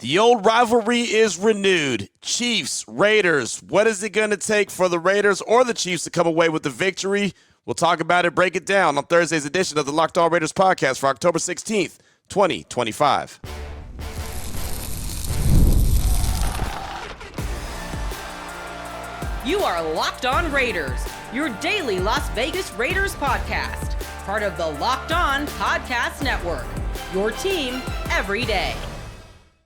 The old rivalry is renewed. Chiefs, Raiders. What is it going to take for the Raiders or the Chiefs to come away with the victory? We'll talk about it, break it down on Thursday's edition of the Locked On Raiders podcast for October 16th, 2025. You are Locked On Raiders, your daily Las Vegas Raiders podcast. Part of the Locked On Podcast Network, your team every day.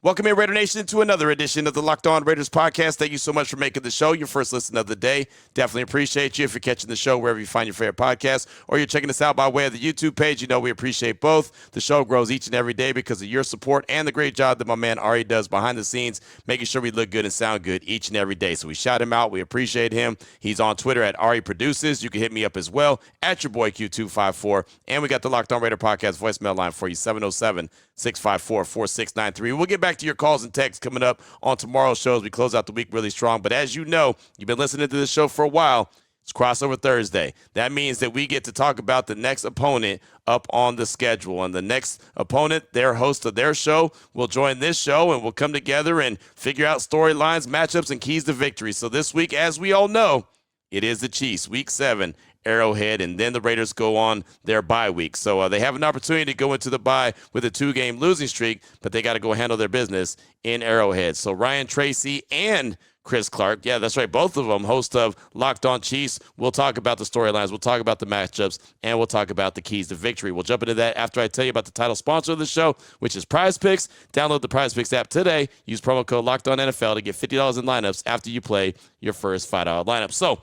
Welcome in, Raider Nation, to another edition of the Locked On Raiders podcast. Thank you so much for making the show your first listen of the day. Definitely appreciate you. If you're catching the show wherever you find your favorite podcast, or you're checking us out by way of the YouTube page, you know we appreciate both. The show grows each and every day because of your support and the great job that my man Ari does behind the scenes, making sure we look good and sound good each and every day. So we shout him out. We appreciate him. He's on Twitter at Ari Produces. You can hit me up as well at your boy Q254. And we got the Locked On Raider podcast voicemail line for you, 707-654-4693. We'll get back to your calls and texts coming up on tomorrow's show as we close out the week really strong. But as you know, you've been listening to this show for a while. It's Crossover Thursday. That means that we get to talk about the next opponent up on the schedule. And the next opponent, their host of their show, will join this show, and we'll come together and figure out storylines, matchups, and keys to victory. So this week, as we all know, it is the Chiefs, Week 7, Arrowhead, and then the Raiders go on their bye week. So they have an opportunity to go into the bye with a 2-game losing streak, but they got to go handle their business in Arrowhead. So Ryan Tracy and Chris Clark, yeah, that's right, both of them, host of Locked On Chiefs. We'll talk about the storylines, we'll talk about the matchups, and we'll talk about the keys to victory. We'll jump into that after I tell you about the title sponsor of the show, which is PrizePicks. Download the PrizePicks app today. Use promo code LOCKEDONNFL to get $50 in lineups after you play your first $5 lineup. So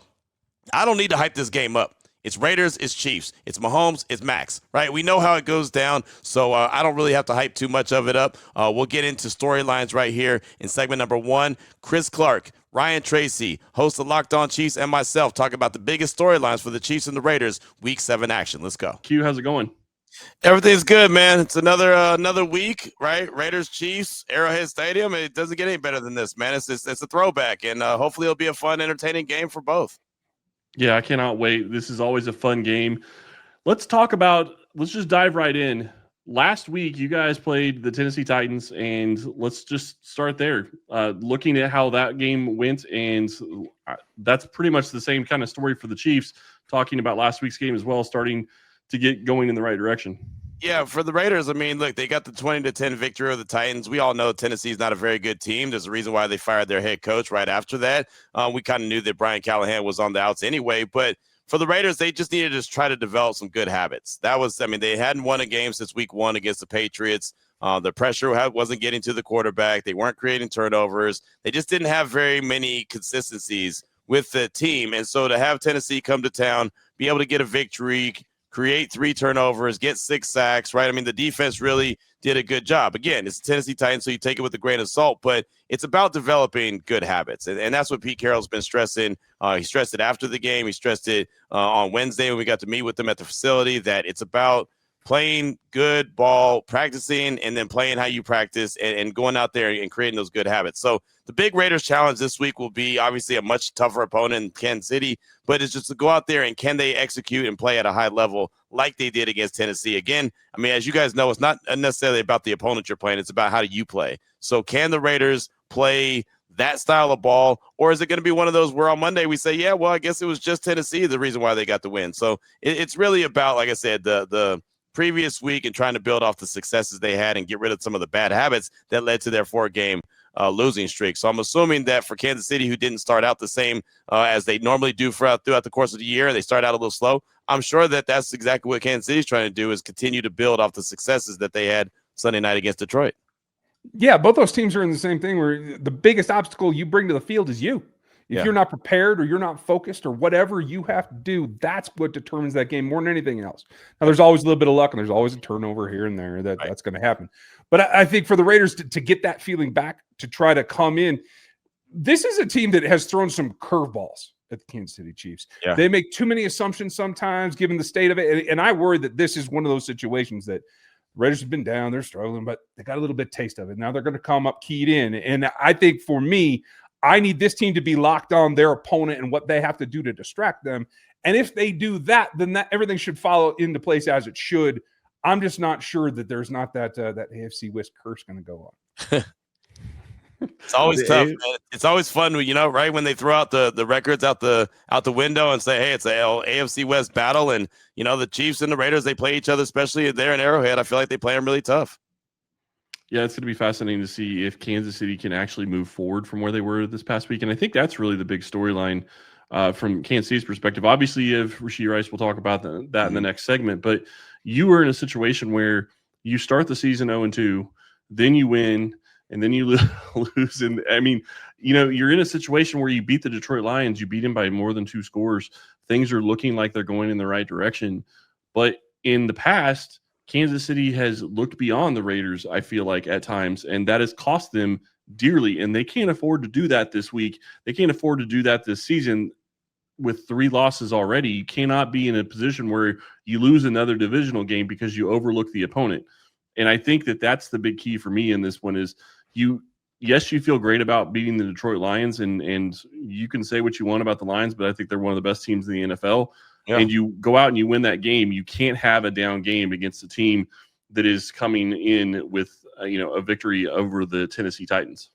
I don't need to hype this game up. It's Raiders, it's Chiefs, it's Mahomes, it's Max, right? We know how it goes down, so I don't really have to hype too much of it up. We'll get into storylines right here in segment number 1. Chris Clark, Ryan Tracy, host of Locked On Chiefs, and myself talk about the biggest storylines for the Chiefs and the Raiders, Week 7 action. Let's go. Q, how's it going? Everything's good, man. It's another week, right? Raiders, Chiefs, Arrowhead Stadium. It doesn't get any better than this, man. It's a throwback, and hopefully it'll be a fun, entertaining game for both. Yeah, I cannot wait. This is always a fun game. Let's just dive right in. Last week, you guys played the Tennessee Titans, and let's just start there. Looking at how that game went, and that's pretty much the same kind of story for the Chiefs, talking about last week's game as well, starting to get going in the right direction. Yeah, for the Raiders, I mean, look, they got the 20-10 victory over the Titans. We all know Tennessee is not a very good team. There's a reason why they fired their head coach right after that. We kind of knew that Brian Callahan was on the outs anyway. But for the Raiders, they just needed to try to develop some good habits. They hadn't won a game since Week 1 against the Patriots. The pressure wasn't getting to the quarterback. They weren't creating turnovers. They just didn't have very many consistencies with the team. And so to have Tennessee come to town, be able to get a victory, create 3 turnovers, get 6 sacks, right? I mean, the defense really did a good job. Again, it's the Tennessee Titans, so you take it with a grain of salt, but it's about developing good habits. And that's what Pete Carroll's been stressing. He stressed it after the game. He stressed it on Wednesday when we got to meet with them at the facility, that it's about playing good ball, practicing, and then playing how you practice and going out there and creating those good habits. So the big Raiders challenge this week will be obviously a much tougher opponent in Kansas City, but it's just to go out there and can they execute and play at a high level like they did against Tennessee. Again, I mean, as you guys know, it's not necessarily about the opponent you're playing. It's about how do you play. So can the Raiders play that style of ball, or is it going to be one of those where on Monday we say, yeah, well, I guess it was just Tennessee the reason why they got the win. So it's really about, like I said, the previous week and trying to build off the successes they had and get rid of some of the bad habits that led to their 4-game losing streak. So I'm assuming that for Kansas City, who didn't start out the same as they normally do throughout the course of the year, they start out a little slow, I'm sure that that's exactly what Kansas City's trying to do, is continue to build off the successes that they had Sunday night against Detroit. Yeah, both those teams are in the same thing where the biggest obstacle you bring to the field is you. If you're not prepared or you're not focused or whatever you have to do, that's what determines that game more than anything else. Now, there's always a little bit of luck and there's always a turnover here and there that's going to happen. But I think for the Raiders to get that feeling back, to try to come in, this is a team that has thrown some curveballs at the Kansas City Chiefs. Yeah. They make too many assumptions sometimes given the state of it. And I worry that this is one of those situations that Raiders have been down, they're struggling, but they got a little bit taste of it. Now they're going to come up keyed in. And I think for me, I need this team to be locked on their opponent and what they have to do to distract them. And if they do that, then everything should follow into place as it should. I'm just not sure that there's not that AFC West curse going to go on. It's always tough, man. It's always fun, right when they throw out the records out the window and say, hey, it's a AFC West battle, and the Chiefs and the Raiders, they play each other, especially there in Arrowhead. I feel like they play them really tough. Yeah, it's going to be fascinating to see if Kansas City can actually move forward from where they were this past week. And I think that's really the big storyline from Kansas City's perspective. Obviously, you have Rashee Rice. We'll talk about that in the next segment. But you were in a situation where you start the season 0-2, then you win, and then you lose. And I mean, you're in a situation where you beat the Detroit Lions. You beat them by more than 2 scores. Things are looking like they're going in the right direction. But in the past, Kansas City has looked beyond the Raiders, I feel like, at times, and that has cost them dearly, and they can't afford to do that this week. They can't afford to do that this season with 3 losses already. You cannot be in a position where you lose another divisional game because you overlook the opponent. And I think that that's the big key for me in this one is you feel great about beating the Detroit Lions, and you can say what you want about the Lions, but I think they're one of the best teams in the NFL. Yeah. And you go out and you win that game. You can't have a down game against a team that is coming in with a victory over the Tennessee Titans.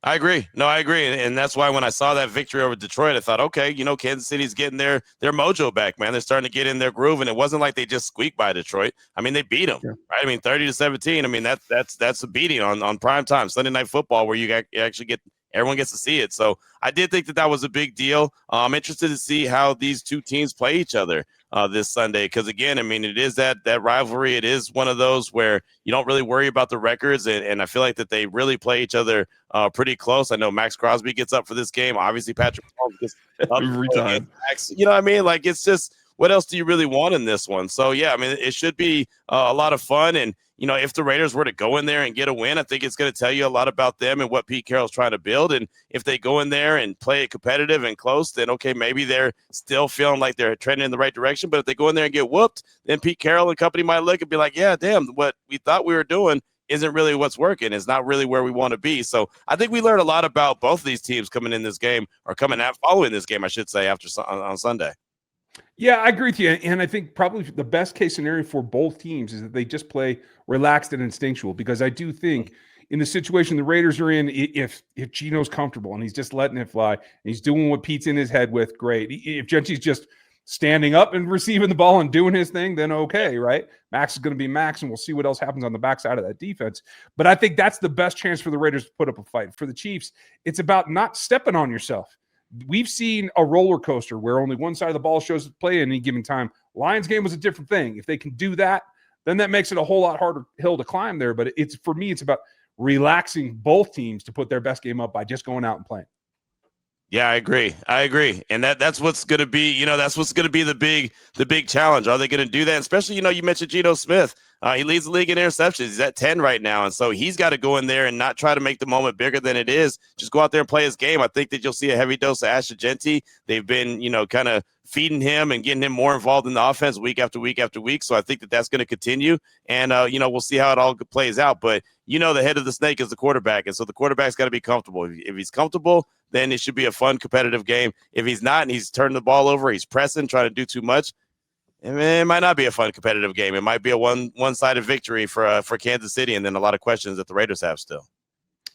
I agree. No, I agree. And that's why when I saw that victory over Detroit, I thought, okay, Kansas City's getting their mojo back, man. They're starting to get in their groove, and it wasn't like they just squeaked by Detroit. I mean, they beat them, right? I mean, 30-17. I mean, that's a beating on prime time, Sunday Night Football, where you actually everyone gets to see it. So I did think that was a big deal. I'm interested to see how these two teams play each other this Sunday. Because, again, I mean, it is that rivalry. It is one of those where you don't really worry about the records. And I feel like that they really play each other pretty close. I know Max Crosby gets up for this game. Obviously, Patrick Mahomes gets up every time. You know what I mean? Like, it's just, what else do you really want in this one? So, yeah, I mean, it should be a lot of fun. And, if the Raiders were to go in there and get a win, I think it's going to tell you a lot about them and what Pete Carroll's trying to build. And if they go in there and play it competitive and close, then, okay, maybe they're still feeling like they're trending in the right direction. But if they go in there and get whooped, then Pete Carroll and company might look and be like, yeah, damn, what we thought we were doing isn't really what's working. It's not really where we want to be. So I think we learned a lot about both of these teams coming in this game, or following this game, I should say, on Sunday. Yeah, I agree with you. And I think probably the best case scenario for both teams is that they just play relaxed and instinctual, because I do think in the situation the Raiders are in, if Gino's comfortable and he's just letting it fly and he's doing what Pete's in his head with, great. If Gentry's just standing up and receiving the ball and doing his thing, then okay, right? Max is going to be Max, and we'll see what else happens on the backside of that defense. But I think that's the best chance for the Raiders to put up a fight. For the Chiefs, it's about not stepping on yourself. We've seen a roller coaster where only one side of the ball shows its play at any given time. Lions game was a different thing. If they can do that, then that makes it a whole lot harder hill to climb there. But for me, it's about relaxing both teams to put their best game up by just going out and playing. Yeah, I agree. And that's what's going to be, that's what's going to be the big challenge. Are they going to do that? Especially, you mentioned Geno Smith. He leads the league in interceptions. He's at 10 right now. And so he's got to go in there and not try to make the moment bigger than it is. Just go out there and play his game. I think that you'll see a heavy dose of Ashton Genty. They've been, kind of feeding him and getting him more involved in the offense week after week after week. So I think that that's going to continue. And, we'll see how it all plays out. But, the head of the snake is the quarterback. And so the quarterback's got to be comfortable. If he's comfortable, then it should be a fun, competitive game. If he's not and he's turning the ball over, he's pressing, trying to do too much, it might not be a fun, competitive game. It might be a one-sided victory for Kansas City, and then a lot of questions that the Raiders have still.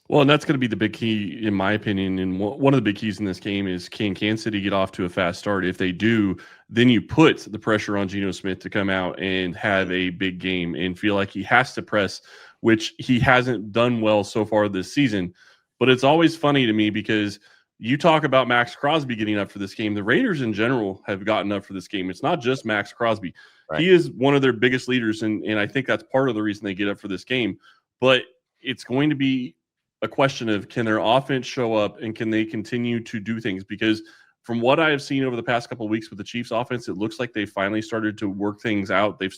Well, and that's going to be the big key, in my opinion. And one of the big keys in this game is, can Kansas City get off to a fast start? If they do, then you put the pressure on Geno Smith to come out and have a big game and feel like he has to press, which he hasn't done well so far this season. But it's always funny to me because you talk about Max Crosby getting up for this game. The Raiders in general have gotten up for this game. It's not just Max Crosby. Right. He is one of their biggest leaders, and I think that's part of the reason they get up for this game. But it's going to be a question of, can their offense show up and can they continue to do things? Because from what I have seen over the past couple of weeks with the Chiefs offense, it looks like they finally started to work things out. They've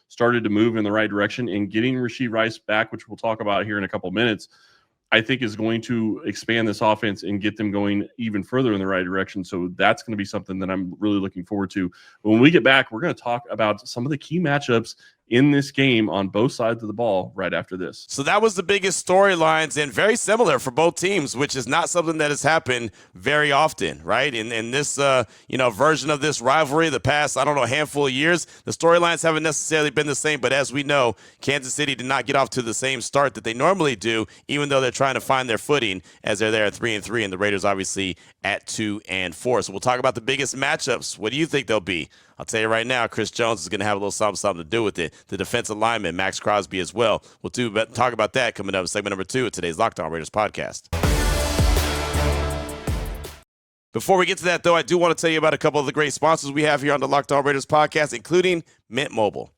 started to move in the right direction, and getting Rashee Rice back, which we'll talk about here in a couple of minutes, I think is going to expand this offense and get them going even further in the right direction. So that's going to be something that I'm really looking forward to. When we get back, we're going to talk about some of the key matchups in this game on both sides of the ball right after this. So that was the biggest storylines, and very similar for both teams, which is not something that has happened very often, right? In this, version of this rivalry, the past, handful of years, the storylines haven't necessarily been the same. But as we know, Kansas City did not get off to the same start that they normally do, even though they're trying to find their footing as they're there at 3-3, and the Raiders obviously at 2-4. So we'll talk about the biggest matchups. What do you think they'll be? I'll tell you right now, Chris Jones is going to have a little something to do with it. The defensive lineman, Max Crosby, as well. We'll talk about that coming up in segment number 2 of today's Locked On Raiders podcast. Before we get to that, though, I do want to tell you about a couple of the great sponsors we have here on the Locked On Raiders podcast, including Mint Mobile.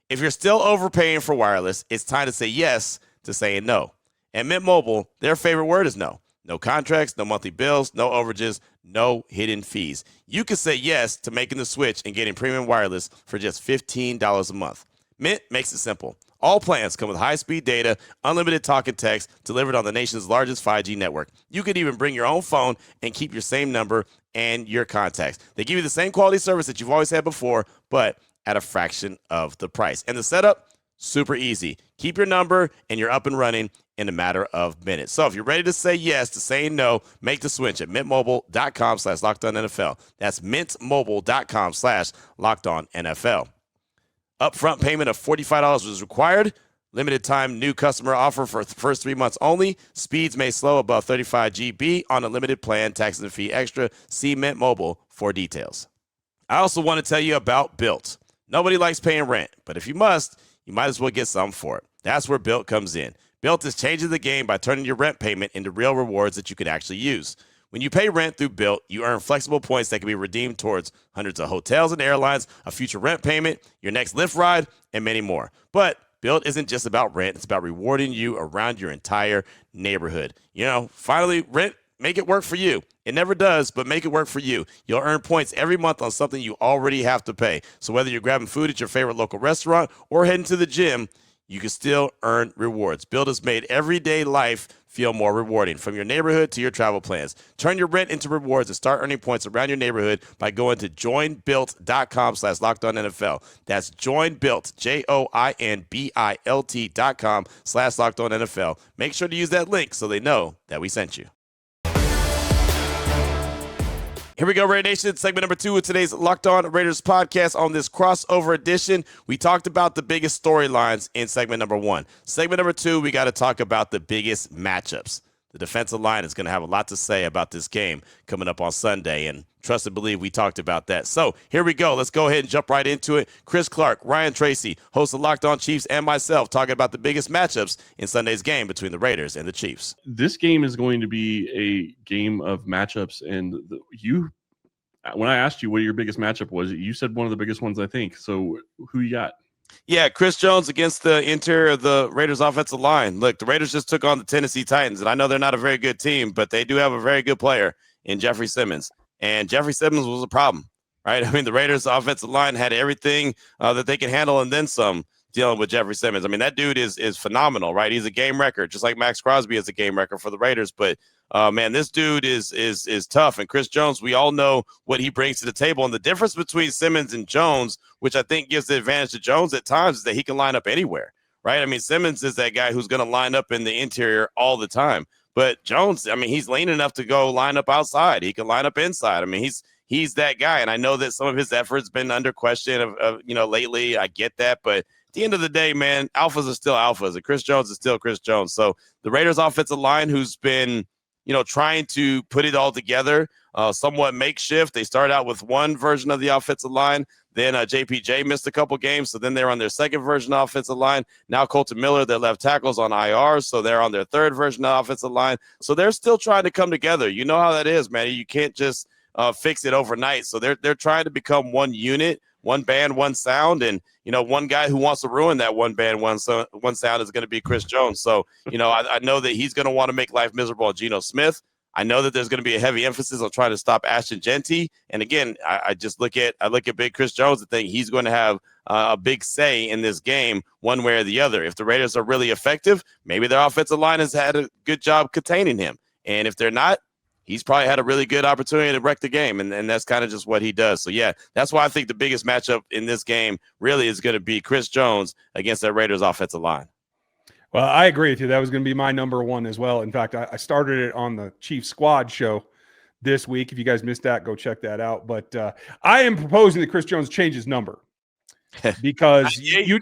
If you're still overpaying for wireless, it's time to say yes to saying no. And Mint Mobile, their favorite word is no. No contracts, no monthly bills, no overages, no hidden fees. You can say yes to making the switch and getting premium wireless for just $15 a month. Mint makes it simple. All plans come with high-speed data, unlimited talk and text, delivered on the nation's largest 5G network. You could even bring your own phone and keep your same number and your contacts. They give you the same quality service that you've always had before, but at a fraction of the price. And the setup, super easy. Keep your number and you're up and running in a matter of minutes. So if you're ready to say yes to saying no, make the switch at mintmobile.com/LockedOnNFL. That's mintmobile.com/LockedOnNFL. Upfront payment of $45 was required. Limited time new customer offer for the first 3 months only. Speeds may slow above 35 GB on a limited plan. Taxes and fee extra. See Mint Mobile for details. I also want to tell you about BILT. Nobody likes paying rent, but if you must, you might as well get something for it. That's where BILT comes in. BILT is changing the game by turning your rent payment into real rewards that you can actually use. When you pay rent through BILT, you earn flexible points that can be redeemed towards hundreds of hotels and airlines, a future rent payment, your next Lyft ride, and many more. But BILT isn't just about rent. It's about rewarding you around your entire neighborhood. Finally, rent, make it work for you. It never does, but make it work for you. You'll earn points every month on something you already have to pay. So whether you're grabbing food at your favorite local restaurant or heading to the gym, you can still earn rewards. BILT has made everyday life feel more rewarding, from your neighborhood to your travel plans. Turn your rent into rewards and start earning points around your neighborhood by going to joinbuilt.com/LockedOnNFL. That's joinbuilt, joinbilt.com/LockedOnNFL. Make sure to use that link so they know that we sent you. Here we go, Raider Nation. Segment number 2 of today's Locked On Raiders podcast. On this crossover edition, we talked about the biggest storylines in segment number 1. Segment number 2, we got to talk about the biggest matchups. The defensive line is going to have a lot to say about this game coming up on Sunday, and trust and believe we talked about that. So here we go. Let's go ahead and jump right into it. Chris Clark, Ryan Tracy, host of Locked On Chiefs, and myself talking about the biggest matchups in Sunday's game between the Raiders and the Chiefs. This game is going to be a game of matchups, and when I asked you what your biggest matchup was, you said one of the biggest ones, I think. So who you got? Yeah, Chris Jones against the interior of the Raiders offensive line. Look, the Raiders just took on the Tennessee Titans, and I know they're not a very good team, but they do have a very good player in Jeffrey Simmons. And Jeffrey Simmons was a problem, right? I mean, the Raiders offensive line had everything that they can handle and then some dealing with Jeffrey Simmons. I mean, that dude is phenomenal, right? He's a game record, just like Max Crosby is a game record for the Raiders. But man, this dude is tough. And Chris Jones, we all know what he brings to the table. And the difference between Simmons and Jones, which I think gives the advantage to Jones at times, is that he can line up anywhere, right? I mean, Simmons is that guy who's going to line up in the interior all the time. But Jones, I mean, he's lean enough to go line up outside. He can line up inside. I mean, he's that guy. And I know that some of his efforts been under question lately. I get that. But at the end of the day, man, alphas are still alphas. And Chris Jones is still Chris Jones. So the Raiders offensive line, who's been trying to put it all together, somewhat makeshift. They started out with one version of the offensive line. Then JPJ missed a couple games, so then they're on their second version of offensive line. Now Colton Miller, their left tackle's on IR, so they're on their third version of offensive line. So they're still trying to come together. You know how that is, man. You can't just fix it overnight. So they're trying to become one unit, one band, one sound, and one guy who wants to ruin that one band, one sound is going to be Chris Jones. So I know that he's going to want to make life miserable on Geno Smith. I know that there's going to be a heavy emphasis on trying to stop Ashton Genty. And again, I look at big Chris Jones and think he's going to have a big say in this game one way or the other. If the Raiders are really effective, maybe their offensive line has had a good job containing him. And if they're not, he's probably had a really good opportunity to wreck the game, and that's kind of just what he does. So, yeah, that's why I think the biggest matchup in this game really is going to be Chris Jones against that Raiders offensive line. Well, I agree with you. That was going to be my number one as well. In fact, I started it on the Chiefs Squad show this week. If you guys missed that, go check that out. But I am proposing that Chris Jones change his number because you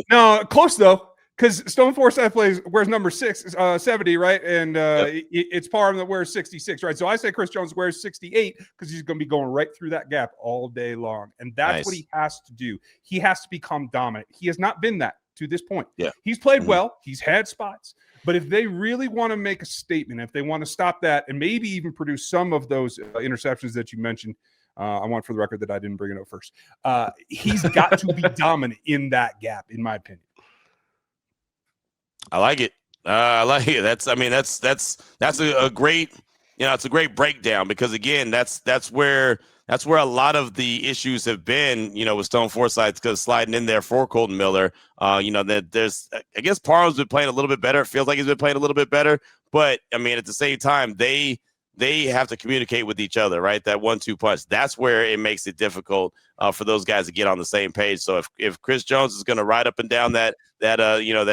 no, close though. Because Stone Forsythe wears number 70, right? And it's Parham that wears 66, right? So I say Chris Jones wears 68 because he's going to be going right through that gap all day long. And that's what he has to do. He has to become dominant. He has not been that to this point. Yeah. He's played well. He's had spots. But if they really want to make a statement, if they want to stop that and maybe even produce some of those interceptions that you mentioned, I want for the record that I didn't bring it up first. He's got to be dominant in that gap, in my opinion. I like it. That's a great, it's a great breakdown because again, that's where a lot of the issues have been, with Stone Forsythe because sliding in there for Colton Miller. That there's, I guess Parham's been playing a little bit better. It feels like he's been playing a little bit better, but I mean, at the same time, they have to communicate with each other, right? That 1-2 punch. That's where it makes it difficult for those guys to get on the same page. So if Chris Jones is going to ride up and down that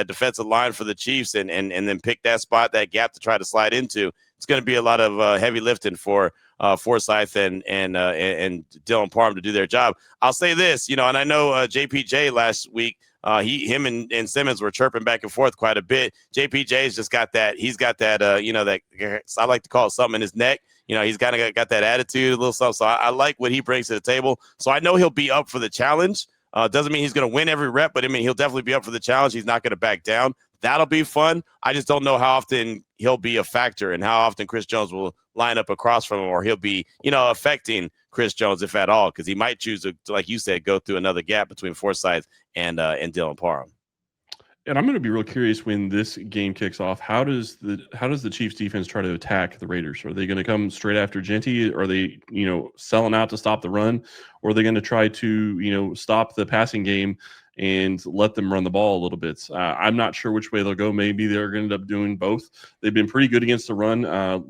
defensive line for the Chiefs and then pick that spot, that gap to try to slide into, it's going to be a lot of heavy lifting for Forsythe and Dylan Parham to do their job. I'll say this, and I know JPJ last week, him and Simmons were chirping back and forth quite a bit. JPJ's just got that. He's got that. That I like to call it something in his neck. He's got that attitude, a little something. So I like what he brings to the table. So I know he'll be up for the challenge. Doesn't mean he's going to win every rep, but I mean he'll definitely be up for the challenge. He's not going to back down. That'll be fun. I just don't know how often he'll be a factor and how often Chris Jones will line up across from him, or he'll be, affecting Chris Jones, if at all, because he might choose to, like you said, go through another gap between Forsythe and Dylan Parham. And I'm going to be real curious when this game kicks off. How does the Chiefs defense try to attack the Raiders? Are they going to come straight after Genty? Are they, selling out to stop the run? Or are they going to try to, stop the passing game and let them run the ball a little bit? I'm not sure which way they'll go. Maybe they're going to end up doing both. They've been pretty good against the run,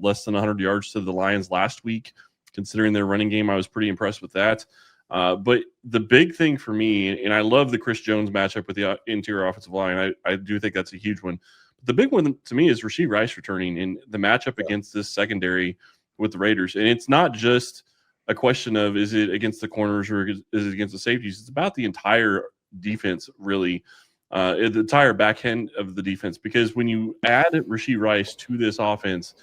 less than 100 yards to the Lions last week. Considering their running game, I was pretty impressed with that. But the big thing for me, and I love the Chris Jones matchup with the interior offensive line. I do think that's a huge one. But the big one to me is Rashee Rice returning in the matchup against this secondary with the Raiders. And it's not just a question of is it against the corners or is it against the safeties. It's about the entire defense, really, the entire back end of the defense. Because when you add Rashee Rice to this offense,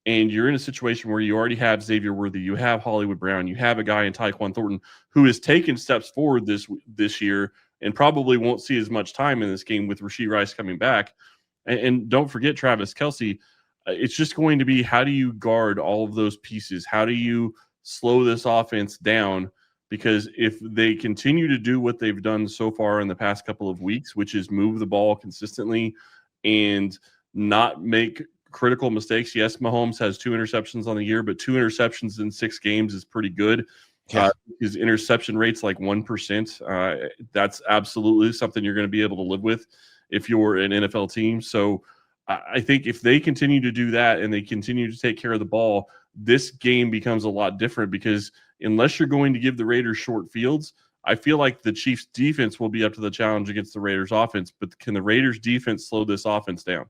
and you're in a situation where you already have Xavier Worthy, you have Hollywood Brown, you have a guy in Tyquan Thornton who has taken steps forward this year and probably won't see as much time in this game with Rashee Rice coming back. And don't forget Travis Kelce. It's just going to be, how do you guard all of those pieces? How do you slow this offense down? Because if they continue to do what they've done so far in the past couple of weeks, which is move the ball consistently and not make critical mistakes. Yes, Mahomes has 2 interceptions on the year, but 2 interceptions in 6 games is pretty good. His interception rate's like 1%. That's absolutely something you're going to be able to live with if you're an NFL team. So I think if they continue to do that and they continue to take care of the ball, this game becomes a lot different, because unless you're going to give the Raiders short fields, I feel like the Chiefs defense will be up to the challenge against the Raiders offense. But can the Raiders defense slow this offense down?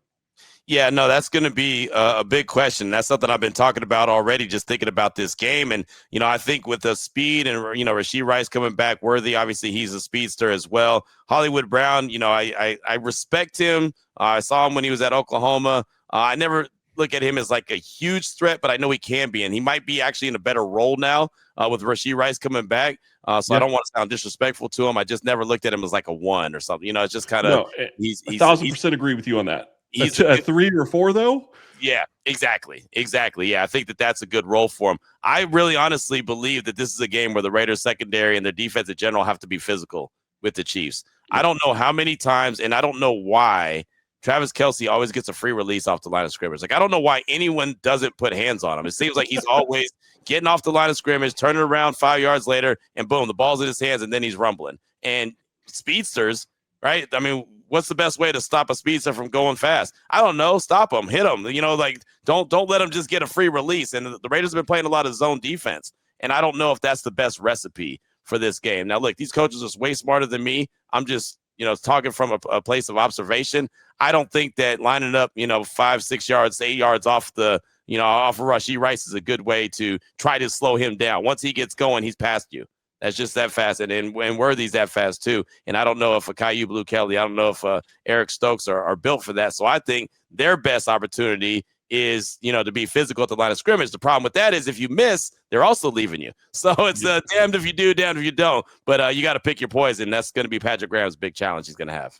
Yeah, no, that's going to be a big question. That's something I've been talking about already, just thinking about this game. And, I think with the speed and, Rashee Rice coming back, Worthy, obviously he's a speedster as well. Hollywood Brown, I respect him. I saw him when he was at Oklahoma. I never look at him as like a huge threat, but I know he can be. And he might be actually in a better role now with Rashee Rice coming back. So I don't want to sound disrespectful to him. I just never looked at him as like a 1 or something. It's just kind of he's 1,000% agree with you on that. He's a 3 or 4, though? Yeah, exactly. Yeah, I think that's a good role for him. I really honestly believe that this is a game where the Raiders secondary and their defense in general have to be physical with the Chiefs. I don't know how many times, and I don't know why, Travis Kelce always gets a free release off the line of scrimmage. Like, I don't know why anyone doesn't put hands on him. It seems like he's always getting off the line of scrimmage, turning around 5 yards later, and boom, the ball's in his hands, and then he's rumbling. And speedsters, right? I mean, what's the best way to stop a speedster from going fast? I don't know. Stop them, hit them. Like don't let them just get a free release. And the Raiders have been playing a lot of zone defense, and I don't know if that's the best recipe for this game. Now, look, these coaches are way smarter than me. I'm just talking from a place of observation. I don't think that lining up 5, 6 yards, 8 yards off the off of Rashee Rice is a good way to try to slow him down. Once he gets going, he's past you. That's just that fast, and Worthy's that fast too. And I don't know if Caillou Blue Kelly, I don't know if Eric Stokes are built for that. So I think their best opportunity is to be physical at the line of scrimmage. The problem with that is if you miss, they're also leaving you. So it's damned if you do, damned if you don't. But you got to pick your poison. That's going to be Patrick Graham's big challenge he's going to have.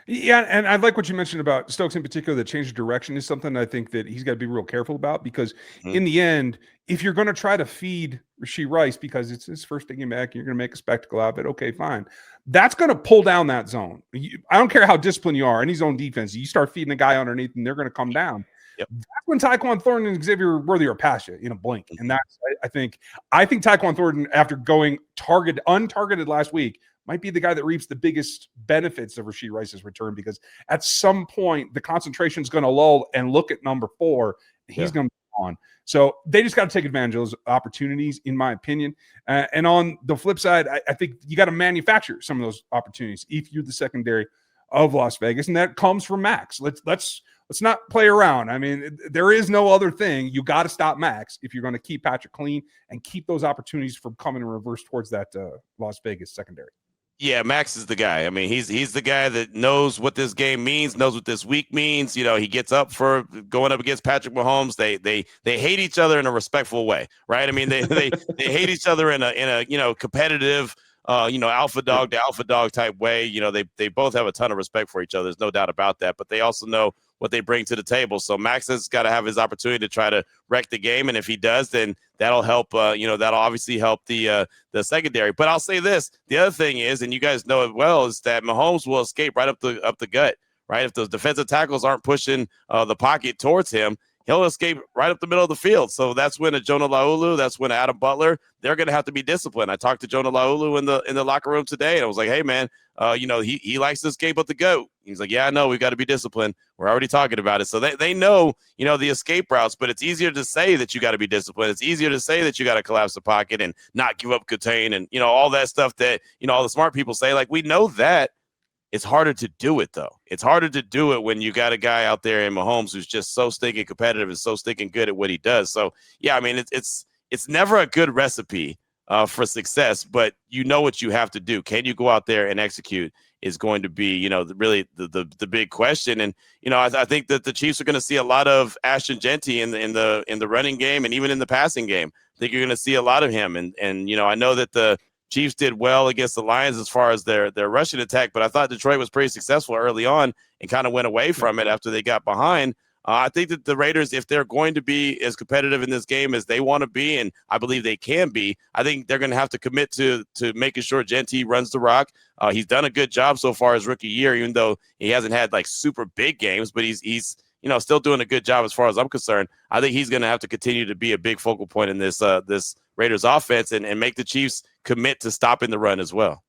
Yeah, and I like what you mentioned about Stokes in particular. The change of direction is something I think that he's got to be real careful about, because in the end, if you're going to try to feed Rashee Rice because it's his first game back, you're going to make a spectacle out of it. Okay, fine. That's going to pull down that zone. I don't care how disciplined you are. Any zone defense, you start feeding a guy underneath, and they're going to come down. Yep. That's when Tyquan Thornton and Xavier Worthy are past you in a blink. And that's I think Tyquan Thornton, after going untargeted last week, might be the guy that reaps the biggest benefits of Rashee Rice's return, because at some point the concentration is going to lull and look at number 4. He's going to be on. So they just got to take advantage of those opportunities, in my opinion. And on the flip side, I think you got to manufacture some of those opportunities if you're the secondary of Las Vegas, and that comes from Max. Let's not play around. I mean, there is no other thing. You got to stop Max if you're going to keep Patrick clean and keep those opportunities from coming in reverse towards that Las Vegas secondary. Yeah, Max is the guy. I mean, he's the guy that knows what this game means, knows what this week means. He gets up for going up against Patrick Mahomes. They hate each other in a respectful way, right? I mean, they hate each other in a competitive, alpha dog to alpha dog type way. They both have a ton of respect for each other. There's no doubt about that. But they also know what they bring to the table. So Max has got to have his opportunity to try to wreck the game, and if he does, then that'll help. That'll obviously help the secondary. But I'll say this: the other thing is, and you guys know it well, is that Mahomes will escape right up the gut. Right, if those defensive tackles aren't pushing the pocket towards him, he'll escape right up the middle of the field. So that's when a Jonah Laulu, that's when Adam Butler, they're going to have to be disciplined. I talked to Jonah Laulu in the locker room today, and I was like, hey, man, he likes to escape up the goat. He's like, yeah, I know. We've got to be disciplined. We're already talking about it. So they know, the escape routes, but it's easier to say that you got to be disciplined. It's easier to say that you got to collapse the pocket and not give up contain and, all that stuff that, all the smart people say. Like, we know that. It's harder to do it, though. It's harder to do it when you got a guy out there in Mahomes who's just so stinking competitive and so stinking good at what he does. So, yeah, I mean, it's never a good recipe for success, but you know what you have to do. Can you go out there and execute is going to be, really the big question. And, I think that the Chiefs are going to see a lot of Ashton Genty in the running game and even in the passing game. I think you're going to see a lot of him. And I know that the Chiefs did well against the Lions as far as their rushing attack, but I thought Detroit was pretty successful early on and kind of went away from it after they got behind. I think that the Raiders, if they're going to be as competitive in this game as they want to be, and I believe they can be, I think they're going to have to commit to making sure Genty runs the rock. He's done a good job so far his rookie year, even though he hasn't had like super big games, but he's still doing a good job as far as I'm concerned. I think he's going to have to continue to be a big focal point in this Raiders offense and make the Chiefs commit to stopping the run as well.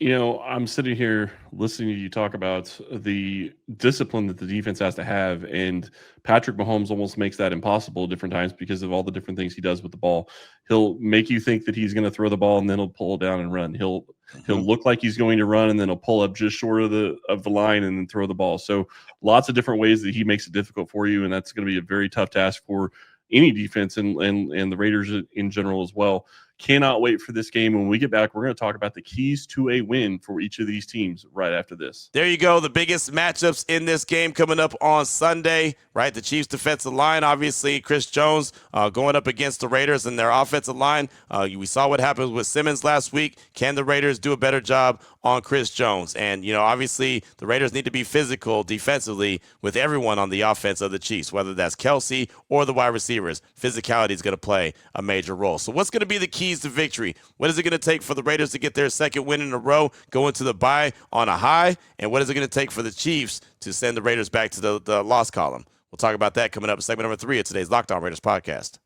I'm sitting here listening to you talk about the discipline that the defense has to have, and Patrick Mahomes almost makes that impossible at different times because of all the different things he does with the ball. He'll make you think that he's going to throw the ball, and then he'll pull it down and run. He'll look like he's going to run, and then he'll pull up just short of the line and then throw the ball. So lots of different ways that he makes it difficult for you, and that's going to be a very tough task for any defense and the Raiders in general as well. Cannot wait for this game. When we get back, we're going to talk about the keys to a win for each of these teams right after this. There you go. The biggest matchups in this game coming up on Sunday, right? The Chiefs defensive line, obviously, Chris Jones going up against the Raiders and their offensive line. We saw what happened with Simmons last week. Can the Raiders do a better job on Chris Jones? And, obviously the Raiders need to be physical defensively with everyone on the offense of the Chiefs, whether that's Kelsey or the wide receivers. Physicality is going to play a major role. So what's going to be the keys to victory? What is it going to take for the Raiders to get their second win in a row, go into the bye on a high? And what is it going to take for the Chiefs to send the Raiders back to the loss column? We'll talk about that coming up in segment number 3 of today's Locked On Raiders podcast.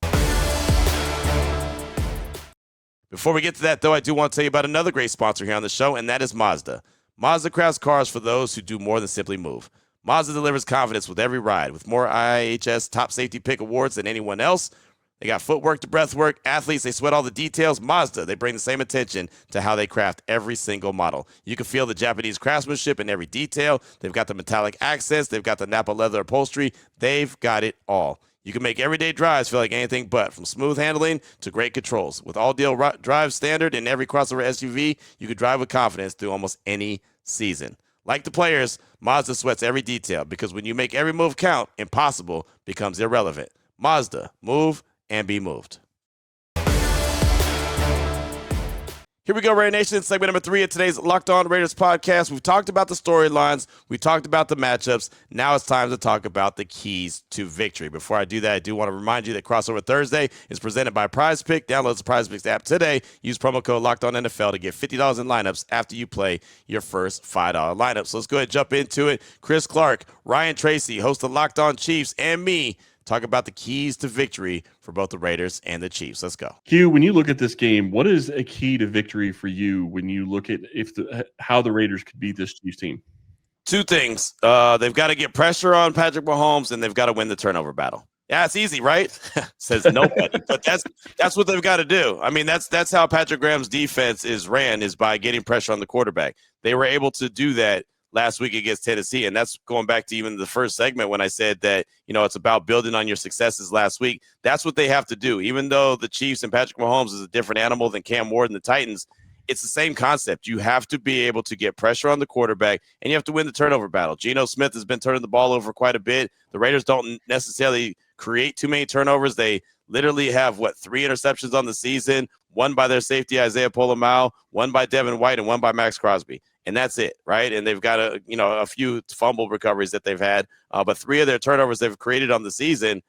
Before we get to that, though, I do want to tell you about another great sponsor here on the show, and that is Mazda. Mazda crafts cars for those who do more than simply move. Mazda delivers confidence with every ride, with more IIHS top safety pick awards than anyone else. They got footwork to breathwork, athletes, they sweat all the details. Mazda, they bring the same attention to how they craft every single model. You can feel the Japanese craftsmanship in every detail. They've got the metallic accents. They've got the Napa leather upholstery. They've got it all. You can make everyday drives feel like anything but, from smooth handling to great controls. With all-deal drive standard in every crossover SUV, you can drive with confidence through almost any season. Like the players, Mazda sweats every detail, because when you make every move count, impossible becomes irrelevant. Mazda, move and be moved. Here we go, Raider Nation. Segment number 3 of today's Locked On Raiders podcast. We've talked about the storylines. We talked about the matchups. Now it's time to talk about the keys to victory. Before I do that, I do want to remind you that Crossover Thursday is presented by PrizePicks. Download the PrizePicks app today. Use promo code LOCKEDONNFL to get $50 in lineups after you play your first $5 lineup. So let's go ahead and jump into it. Chris Clark, Ryan Tracy, host of Locked On Chiefs, and me talk about the keys to victory for both the Raiders and the Chiefs. Let's go. Q, when you look at this game, what is a key to victory for you when you look at how the Raiders could beat this Chiefs team? 2 things. They've got to get pressure on Patrick Mahomes, and they've got to win the turnover battle. Yeah, it's easy, right? Says nobody. But that's what they've got to do. I mean, that's how Patrick Graham's defense is by getting pressure on the quarterback. They were able to do that last week against Tennessee, and that's going back to even the first segment when I said that, it's about building on your successes last week. That's what they have to do. Even though the Chiefs and Patrick Mahomes is a different animal than Cam Ward and the Titans, it's the same concept. You have to be able to get pressure on the quarterback, and you have to win the turnover battle. Geno Smith has been turning the ball over quite a bit. The Raiders don't necessarily create too many turnovers. They literally have, 3 interceptions on the season, one by their safety, Isaiah Pola-Mao, one by Devin White, and one by Max Crosby. And that's it, right? And they've got a few fumble recoveries that they've had, but 3 of their turnovers they've created on the season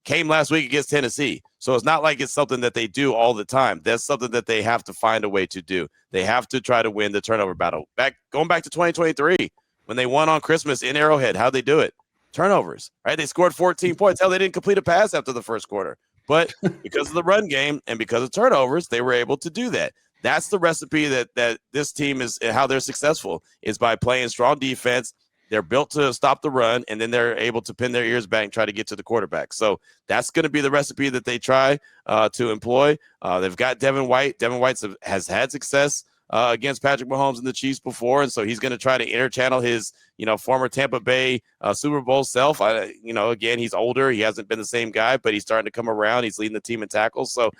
came last week against Tennessee. So it's not like it's something that they do all the time. That's something that they have to find a way to do. They have to try to win the turnover battle. Going back to 2023, when they won on Christmas in Arrowhead, how'd they do it? Turnovers, right? They scored 14 points. Hell, they didn't complete a pass after the first quarter. But because of the run game and because of turnovers, they were able to do that. That's the recipe that this team is, how they're successful, is by playing strong defense. They're built to stop the run, and then they're able to pin their ears back and try to get to the quarterback. So that's going to be the recipe that they try to employ. They've got Devin White. Devin White has had success against Patrick Mahomes and the Chiefs before, and so he's going to try to interchannel his, former Tampa Bay Super Bowl self. Again, he's older. He hasn't been the same guy, but he's starting to come around. He's leading the team in tackles. So,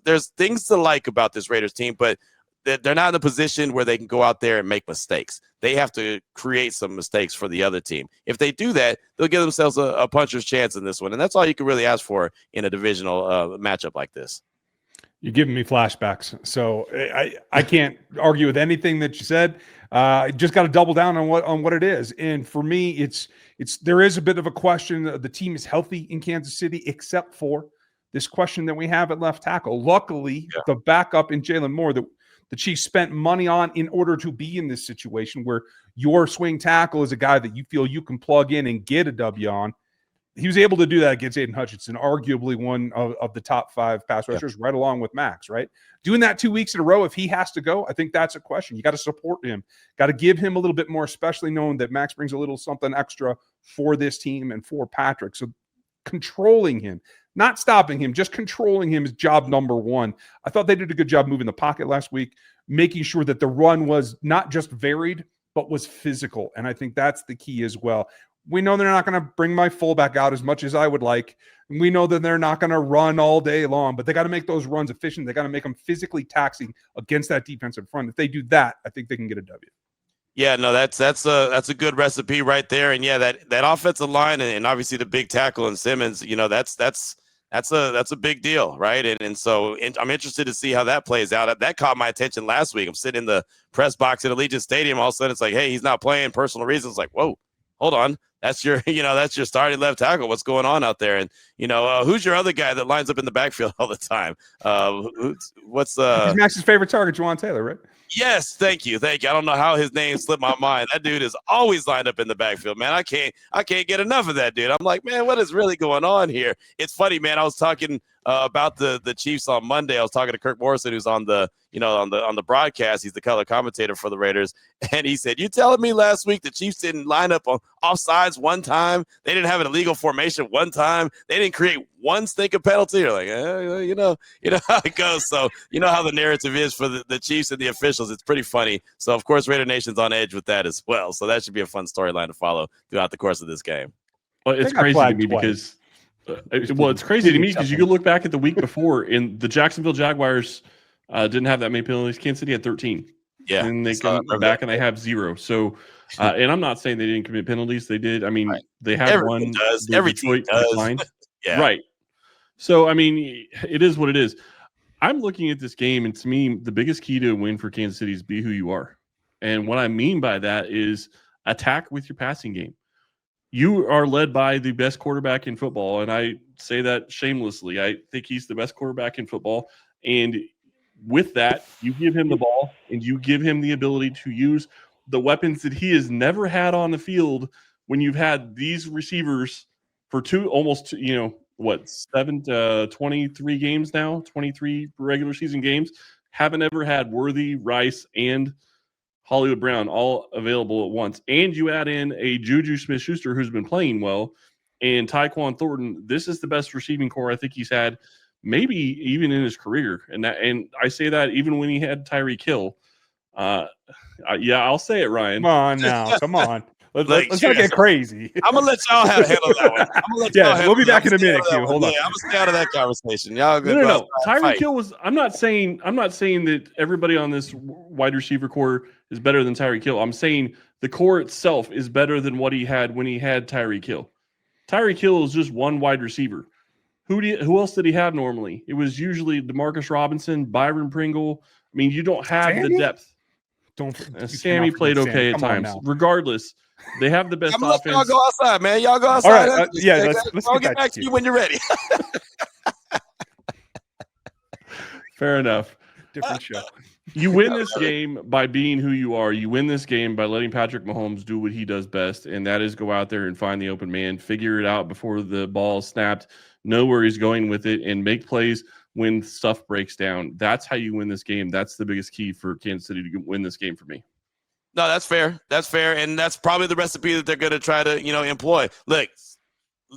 there's things to like about this Raiders team, but they're not in a position where they can go out there and make mistakes. They have to create some mistakes for the other team. If they do that, they'll give themselves a puncher's chance in this one, and that's all you can really ask for in a divisional matchup like this. You're giving me flashbacks, so I can't argue with anything that you said. Just got to double down on what it is. And for me, it's there is a bit of a question. The team is healthy in Kansas City, except for this question that we have at left tackle. Luckily, the backup in Jalen Moore that the Chiefs spent money on in order to be in this situation where your swing tackle is a guy that you feel you can plug in and get a W on. He was able to do that against Aiden Hutchinson, arguably one of the top 5 pass rushers, right along with Max, right? Doing that 2 weeks in a row, if he has to go, I think that's a question. You got to support him, got to give him a little bit more, especially knowing that Max brings a little something extra for this team and for Patrick. So controlling him, not stopping him, just controlling him is job number 1. I thought they did a good job moving the pocket last week, making sure that the run was not just varied, but was physical. And I think that's the key as well. We know they're not going to bring my fullback out as much as I would like. We know that they're not going to run all day long, but they got to make those runs efficient. They got to make them physically taxing against that defensive front. If they do that, I think they can get a W. Yeah, no, that's a good recipe right there. And yeah, that offensive line and obviously the big tackle and Simmons, that's a big deal, right? And so I'm interested to see how that plays out. That caught my attention last week. I'm sitting in the press box at Allegiant Stadium. All of a sudden, it's like, hey, he's not playing, personal reasons. Like, whoa, hold on. That's your starting left tackle. What's going on out there? And, who's your other guy that lines up in the backfield all the time? He's Max's favorite target, Juwan Taylor, right? Yes, thank you. I don't know how his name slipped my mind. That dude is always lined up in the backfield, man. I can't get enough of that dude. I'm like, man, what is really going on here? It's funny, man. I was talking about the Chiefs on Monday. I was talking to Kirk Morrison, who's on the on the broadcast. He's the color commentator for the Raiders, and he said, "You telling me last week the Chiefs didn't line up on offsides one time? They didn't have an illegal formation one time. They didn't create one stinking penalty?" You're like, you know how it goes. So you know how the narrative is for the Chiefs and the officials. It's pretty funny. So of course, Raider Nation's on edge with that as well. So that should be a fun storyline to follow throughout the course of this game. Well, it's crazy to me because. It's crazy to me because you can look back at the week before, and the Jacksonville Jaguars didn't have that many penalties. Kansas City had 13. Yeah, and they come back and they have 0. So, and I'm not saying they didn't commit penalties. They did. I mean, they had one. Every team does. Yeah. Right. So, I mean, it is what it is. I'm looking at this game, and to me, the biggest key to a win for Kansas City is be who you are. And what I mean by that is attack with your passing game. You are led by the best quarterback in football, and I say that shamelessly. I think he's the best quarterback in football, and with that, you give him the ball, and you give him the ability to use the weapons that he has never had on the field when you've had these receivers for 23 games now, 23 regular season games, haven't ever had Worthy, Rice, and Hollywood Brown all available at once. And you add in a Juju Smith-Schuster who's been playing well, and Tyquan Thornton. This is the best receiving core I think he's had maybe even in his career. And I say that even when he had Tyreek Hill. Yeah, I'll say it, Ryan. Come on now. Come on. Let's not get crazy. I'm going to let y'all handle that one. I'm gonna let y'all we'll be back in a minute, Q. Hold on. Yeah, I'm going to stay out of that conversation. Y'all No. Tyreek Hill was – I'm not saying that everybody on this wide receiver core is better than Tyreek Hill. I'm saying the core itself is better than what he had when he had Tyreek Hill. Tyreek Hill is just one wide receiver. Who else did he have normally? It was usually Demarcus Robinson, Byron Pringle. I mean, you don't have the depth. Sammy played okay at times. Regardless, they have the best offense. Y'all go outside, man. Y'all go outside. All right, let's get back to you when you're ready. Fair enough. Different show. You win this game by being who you are. You win this game by letting Patrick Mahomes do what he does best, and that is go out there and find the open man, figure it out before the ball is snapped, know where he's going with it, and make plays when stuff breaks down. That's how you win this game. That's the biggest key for Kansas City to win this game for me. No, that's fair. That's fair, and that's probably the recipe that they're going to try to, employ. Look,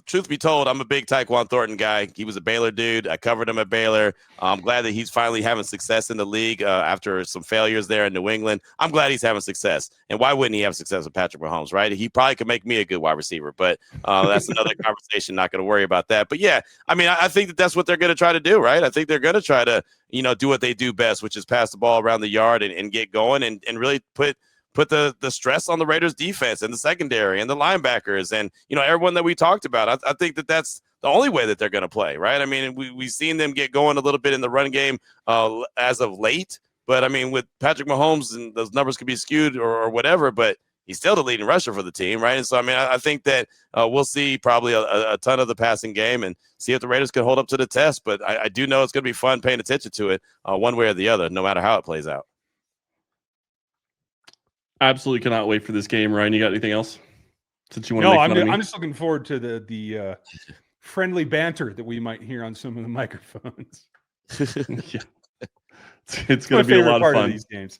truth be told, I'm a big Tyquan Thornton guy. He was a Baylor dude. I covered him at Baylor. I'm glad that he's finally having success in the league after some failures there in New England. I'm glad he's having success. And why wouldn't he have success with Patrick Mahomes, right? He probably could make me a good wide receiver, but that's another conversation. Not going to worry about that. But, yeah, I mean, I think that's what they're going to try to do, right? I think they're going to try to, do what they do best, which is pass the ball around the yard and get going and really put the stress on the Raiders defense and the secondary and the linebackers and, everyone that we talked about. I think that's the only way that they're going to play, right? I mean, we've seen them get going a little bit in the run game as of late, but I mean, with Patrick Mahomes, and those numbers could be skewed or whatever, but he's still the leading rusher for the team, right? And so, I mean, I think that we'll see probably a ton of the passing game and see if the Raiders can hold up to the test, but I do know it's going to be fun paying attention to it one way or the other, no matter how it plays out. Absolutely cannot wait for this game. Ryan, you got anything else? Since you want to make fun of me? I'm just looking forward to the friendly banter that we might hear on some of the microphones. Yeah. It's going to be a lot of fun. Of these games.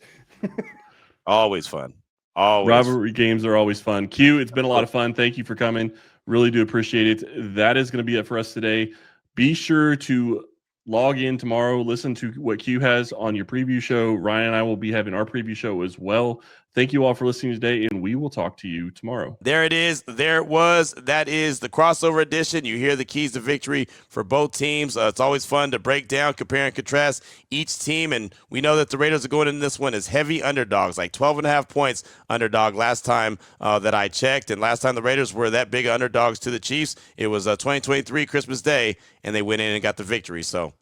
Always fun. Always. Rivalry games are always fun. Q, it's been a lot of fun. Thank you for coming. Really do appreciate it. That is going to be it for us today. Be sure to log in tomorrow. Listen to what Q has on your preview show. Ryan and I will be having our preview show as well. Thank you all for listening today, and we will talk to you tomorrow. There it is. There it was. That is the crossover edition. You hear the keys to victory for both teams. It's always fun to break down, compare, and contrast each team, and we know that the Raiders are going in this one as heavy underdogs, like 12.5 points underdog last time that I checked, and last time the Raiders were that big underdogs to the Chiefs, it was 2023 Christmas Day, and they went in and got the victory, so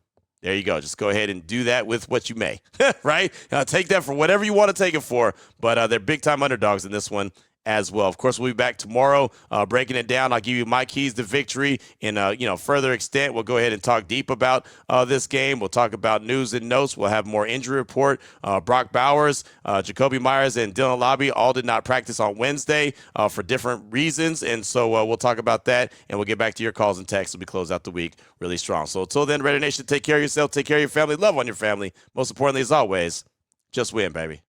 there you go. Just go ahead and do that with what you may, right? Take that for whatever you want to take it for, but they're big-time underdogs in this one as well. Of course, we'll be back tomorrow breaking it down. I'll give you my keys to victory in further extent. We'll go ahead and talk deep about this game. We'll talk about news and notes. We'll have more injury report. Brock Bowers, Jacoby Myers, and Dylan Lobby all did not practice on Wednesday for different reasons, and so we'll talk about that, and we'll get back to your calls and texts as we close out the week really strong. So until then, Raider Nation, take care of yourself, take care of your family, love on your family. Most importantly, as always, just win, baby.